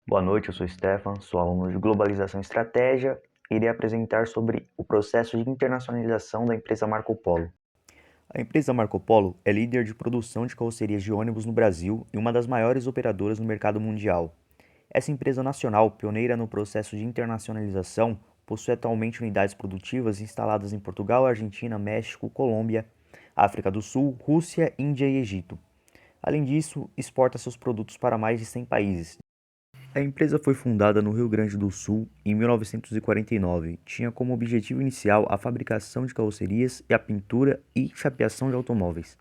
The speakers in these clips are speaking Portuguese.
Boa noite, eu sou Stefan, sou aluno de Globalização e Estratégia e irei apresentar sobre o processo de internacionalização da empresa Marco Polo. A empresa Marco Polo é líder de produção de carrocerias de ônibus no Brasil e uma das maiores operadoras no mercado mundial. Essa empresa nacional, pioneira no processo de internacionalização, possui atualmente unidades produtivas instaladas em Portugal, Argentina, México, Colômbia, África do Sul, Rússia, Índia e Egito. Além disso, exporta seus produtos para mais de 100 países. A empresa foi fundada no Rio Grande do Sul em 1949. Tinha como objetivo inicial a fabricação de carrocerias e a pintura e chapeação de automóveis.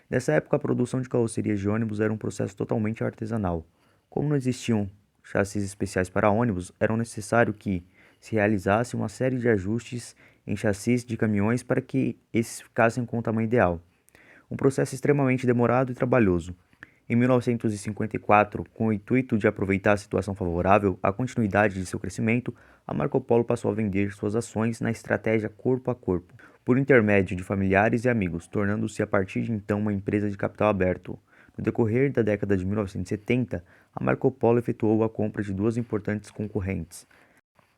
Nessa época, a produção de carrocerias de ônibus era um processo totalmente artesanal. Como não existiam chassis especiais para ônibus, era necessário que se realizasse uma série de ajustes em chassis de caminhões para que esses ficassem com o tamanho ideal. Um processo extremamente demorado e trabalhoso. Em 1954, com o intuito de aproveitar a situação favorável à continuidade de seu crescimento, a Marco Polo passou a vender suas ações na estratégia corpo a corpo, por intermédio de familiares e amigos, tornando-se a partir de então uma empresa de capital aberto. No decorrer da década de 1970, a Marco Polo efetuou a compra de duas importantes concorrentes,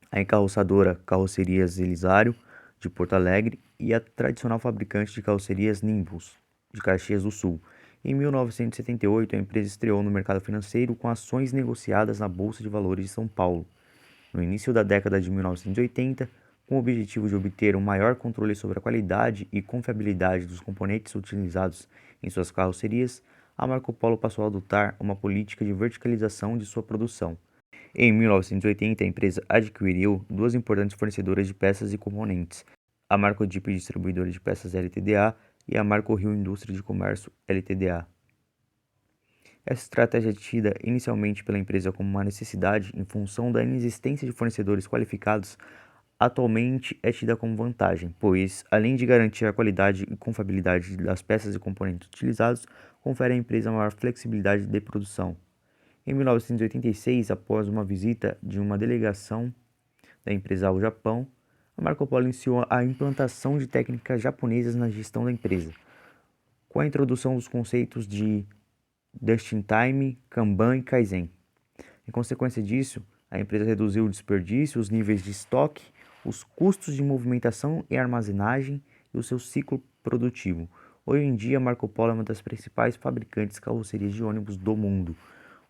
a encarroçadora Carrocerias Elisário, de Porto Alegre, e a tradicional fabricante de carrocerias Nimbus, de Caxias do Sul. Em 1978, a empresa estreou no mercado financeiro com ações negociadas na Bolsa de Valores de São Paulo. No início da década de 1980, com o objetivo de obter um maior controle sobre a qualidade e confiabilidade dos componentes utilizados em suas carrocerias, a Marco Polo passou a adotar uma política de verticalização de sua produção. Em 1980, a empresa adquiriu duas importantes fornecedoras de peças e componentes, a Marco Jeep Distribuidora de Peças Ltda e a Marco Rio Indústria de Comércio Ltda. Essa estratégia tida inicialmente pela empresa como uma necessidade em função da inexistência de fornecedores qualificados, atualmente é tida como vantagem, pois, além de garantir a qualidade e confiabilidade das peças e componentes utilizados, confere à empresa maior flexibilidade de produção. Em 1986, após uma visita de uma delegação da empresa ao Japão, a Marco Polo iniciou a implantação de técnicas japonesas na gestão da empresa, com a introdução dos conceitos de Just-in-Time, Kanban e Kaizen. Em consequência disso, a empresa reduziu o desperdício, os níveis de estoque, os custos de movimentação e armazenagem e o seu ciclo produtivo. Hoje em dia, a Marco Polo é uma das principais fabricantes de carrocerias de ônibus do mundo,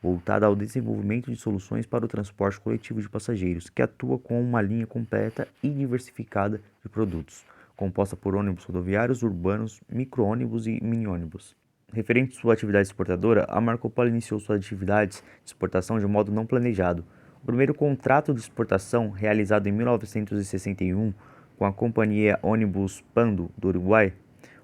voltada ao desenvolvimento de soluções para o transporte coletivo de passageiros, que atua com uma linha completa e diversificada de produtos, composta por ônibus rodoviários, urbanos, micro-ônibus e mini-ônibus. Referente à sua atividade exportadora, a Marco Polo iniciou suas atividades de exportação de modo não planejado. O primeiro contrato de exportação, realizado em 1961 com a companhia Ônibus Pando do Uruguai,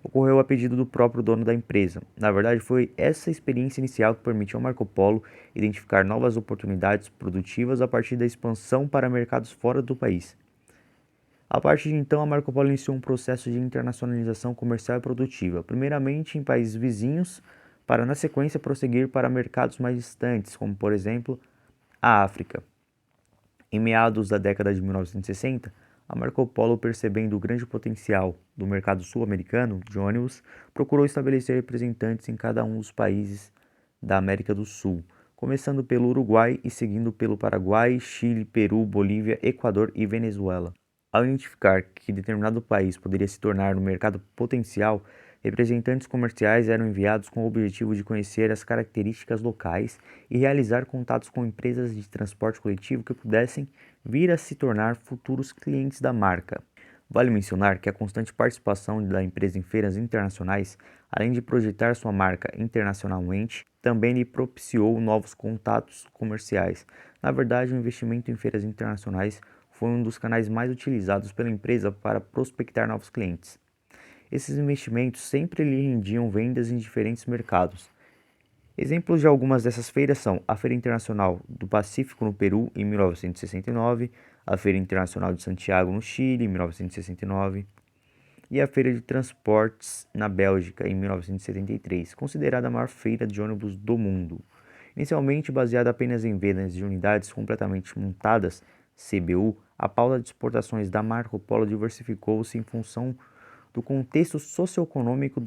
ocorreu a pedido do próprio dono da empresa. Na verdade, foi essa experiência inicial que permitiu ao Marco Polo identificar novas oportunidades produtivas a partir da expansão para mercados fora do país. A partir de então, a Marco Polo iniciou um processo de internacionalização comercial e produtiva, primeiramente em países vizinhos, para na sequência prosseguir para mercados mais distantes, como por exemplo a África. Em meados da década de 1960, a Marco Polo, percebendo o grande potencial do mercado sul-americano de ônibus, procurou estabelecer representantes em cada um dos países da América do Sul, começando pelo Uruguai e seguindo pelo Paraguai, Chile, Peru, Bolívia, Equador e Venezuela. Ao identificar que determinado país poderia se tornar um mercado potencial, representantes comerciais eram enviados com o objetivo de conhecer as características locais e realizar contatos com empresas de transporte coletivo que pudessem vir a se tornar futuros clientes da marca. Vale mencionar que a constante participação da empresa em feiras internacionais, além de projetar sua marca internacionalmente, também lhe propiciou novos contatos comerciais. Na verdade, o investimento em feiras internacionais foi um dos canais mais utilizados pela empresa para prospectar novos clientes. Esses investimentos sempre lhe rendiam vendas em diferentes mercados. Exemplos de algumas dessas feiras são a Feira Internacional do Pacífico no Peru, em 1969, a Feira Internacional de Santiago, no Chile, em 1969, e a Feira de Transportes na Bélgica, em 1973, considerada a maior feira de ônibus do mundo. Inicialmente baseada apenas em vendas de unidades completamente montadas, CBU, a pauta de exportações da Marco Polo diversificou-se em função do contexto socioeconômico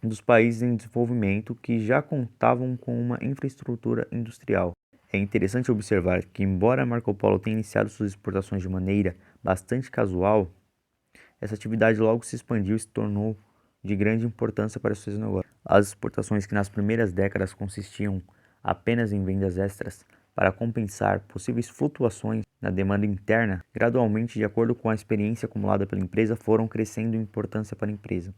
dos países em desenvolvimento que já contavam com uma infraestrutura industrial. É interessante observar que, embora Marco Polo tenha iniciado suas exportações de maneira bastante casual, essa atividade logo se expandiu e se tornou de grande importância para seus negócios. As exportações, que nas primeiras décadas consistiam apenas em vendas extras para compensar possíveis flutuações na demanda interna, gradualmente, de acordo com a experiência acumulada pela empresa, foram crescendo em importância para a empresa.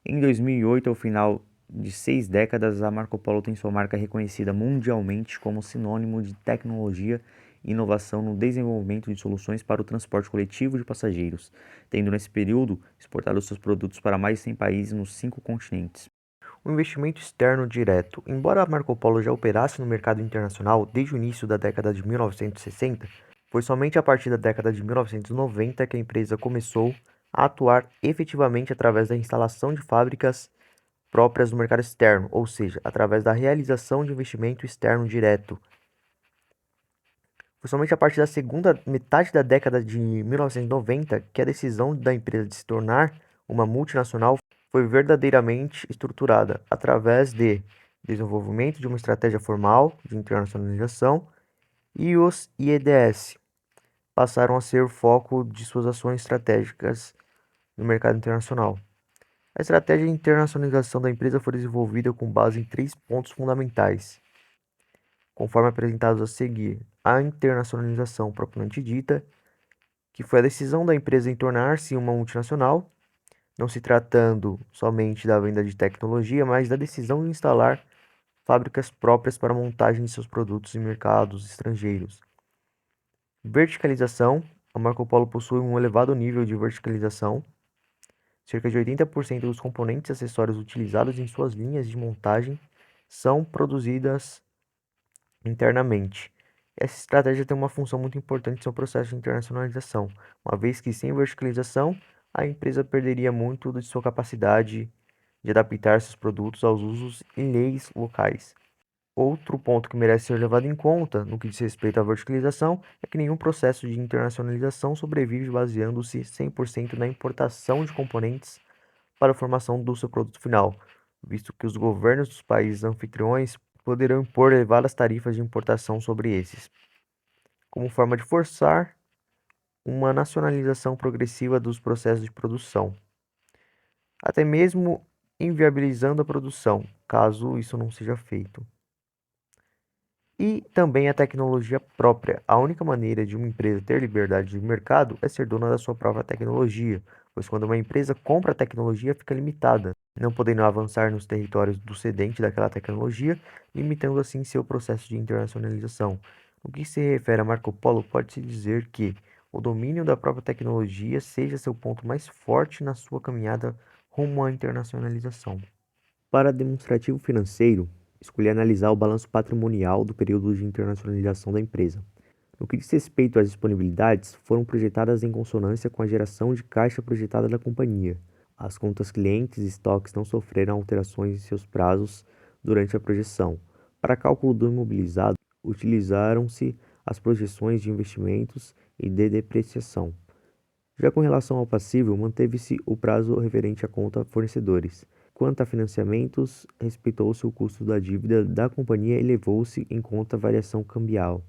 Em 2008, ao final de 6 décadas, a Marco Polo tem sua marca reconhecida mundialmente como sinônimo de tecnologia e inovação no desenvolvimento de soluções para o transporte coletivo de passageiros, tendo nesse período exportado seus produtos para mais de 100 países nos 5 continentes. O investimento externo direto. Embora a Marco Polo já operasse no mercado internacional desde o início da década de 1960, foi somente a partir da década de 1990 que a empresa começou a atuar efetivamente através da instalação de fábricas próprias no mercado externo, ou seja, através da realização de investimento externo direto. Foi somente a partir da segunda metade da década de 1990 que a decisão da empresa de se tornar uma multinacional foi verdadeiramente estruturada, através de desenvolvimento de uma estratégia formal de internacionalização, e os IEDS passaram a ser o foco de suas ações estratégicas no mercado internacional. A estratégia de internacionalização da empresa foi desenvolvida com base em 3 pontos fundamentais, conforme apresentados a seguir: a internacionalização propriamente dita, que foi a decisão da empresa em tornar-se uma multinacional, não se tratando somente da venda de tecnologia, mas da decisão de instalar fábricas próprias para a montagem de seus produtos em mercados estrangeiros. Verticalização: a Marco Polo possui um elevado nível de verticalização. Cerca de 80% dos componentes e acessórios utilizados em suas linhas de montagem são produzidas internamente. Essa estratégia tem uma função muito importante em seu processo de internacionalização, uma vez que sem verticalização, a empresa perderia muito de sua capacidade de adaptar seus produtos aos usos e leis locais. Outro ponto que merece ser levado em conta no que diz respeito à verticalização é que nenhum processo de internacionalização sobrevive baseando-se 100% na importação de componentes para a formação do seu produto final, visto que os governos dos países anfitriões poderão impor elevadas tarifas de importação sobre esses, como forma de forçar uma nacionalização progressiva dos processos de produção, até mesmo inviabilizando a produção, caso isso não seja feito. E também a tecnologia própria. A única maneira de uma empresa ter liberdade de mercado é ser dona da sua própria tecnologia, pois quando uma empresa compra a tecnologia, fica limitada, não podendo avançar nos territórios do cedente daquela tecnologia, limitando assim seu processo de internacionalização. No que se refere a Marco Polo, pode-se dizer que o domínio da própria tecnologia seja seu ponto mais forte na sua caminhada rumo à internacionalização. Para demonstrativo financeiro, escolhi analisar o balanço patrimonial do período de internacionalização da empresa. No que diz respeito às disponibilidades, foram projetadas em consonância com a geração de caixa projetada da companhia. As contas clientes e estoques não sofreram alterações em seus prazos durante a projeção. Para cálculo do imobilizado, utilizaram-se as projeções de investimentos e de depreciação. Já com relação ao passível, manteve-se o prazo referente à conta fornecedores. Quanto a financiamentos, respeitou-se o custo da dívida da companhia e levou-se em conta a variação cambial.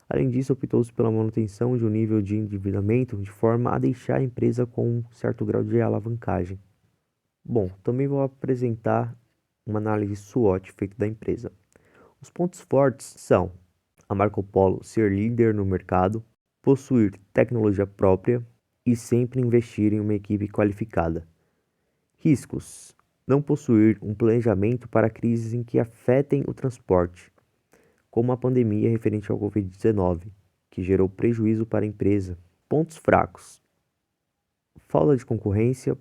Além disso, optou-se pela manutenção de um nível de endividamento de forma a deixar a empresa com um certo grau de alavancagem. Bom, também vou apresentar uma análise SWOT feita da empresa. Os pontos fortes são a Marco Polo ser líder no mercado, possuir tecnologia própria e sempre investir em uma equipe qualificada. Riscos: não possuir um planejamento para crises em que afetem o transporte, como a pandemia referente ao Covid-19, que gerou prejuízo para a empresa. Pontos fracos: falta de concorrência,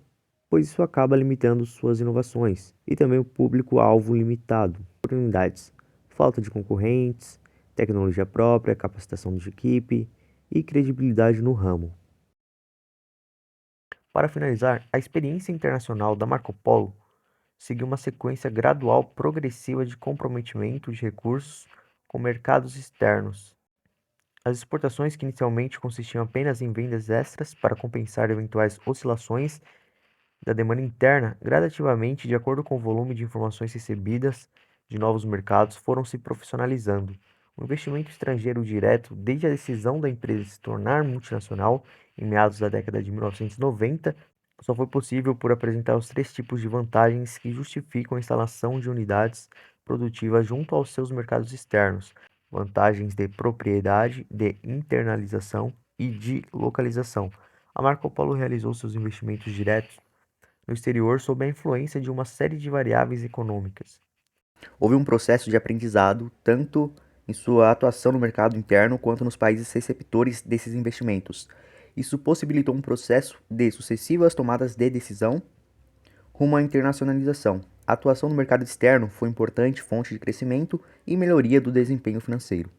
pois isso acaba limitando suas inovações, e também o público-alvo limitado. Oportunidades: falta de concorrentes, tecnologia própria, capacitação de equipe e credibilidade no ramo. Para finalizar, a experiência internacional da Marco Polo seguiu uma sequência gradual progressiva de comprometimento de recursos com mercados externos. As exportações, que inicialmente consistiam apenas em vendas extras para compensar eventuais oscilações da demanda interna, gradativamente, de acordo com o volume de informações recebidas de novos mercados, foram se profissionalizando. O investimento estrangeiro direto, desde a decisão da empresa se tornar multinacional, em meados da década de 1990, só foi possível por apresentar os três tipos de vantagens que justificam a instalação de unidades produtivas junto aos seus mercados externos: vantagens de propriedade, de internalização e de localização. A Marco Polo realizou seus investimentos diretos no exterior sob a influência de uma série de variáveis econômicas. Houve um processo de aprendizado tanto em sua atuação no mercado interno quanto nos países receptores desses investimentos. Isso possibilitou um processo de sucessivas tomadas de decisão rumo à internacionalização. A atuação no mercado externo foi importante fonte de crescimento e melhoria do desempenho financeiro.